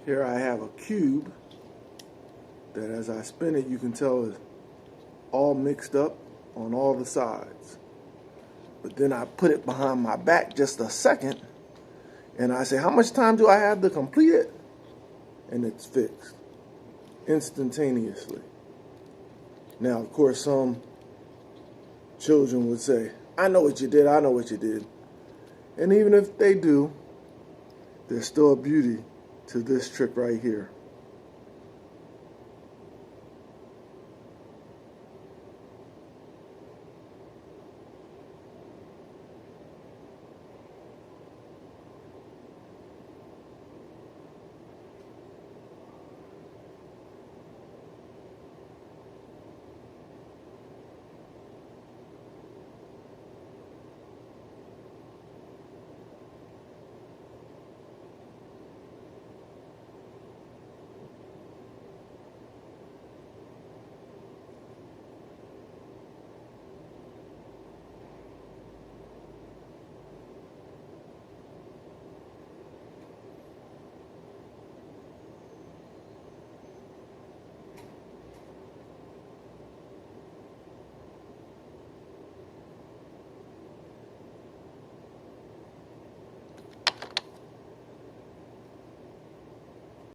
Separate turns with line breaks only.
Here I have a cube that as I spin it, you can tell is all mixed up on all the sides. But then I put it behind my back just a second, and I say, how much time do I have to complete it? And it's fixed instantaneously. Now, of course, some children would say, I know what you did, I know what you did. And even if they do, there's still a beauty to this trick right here.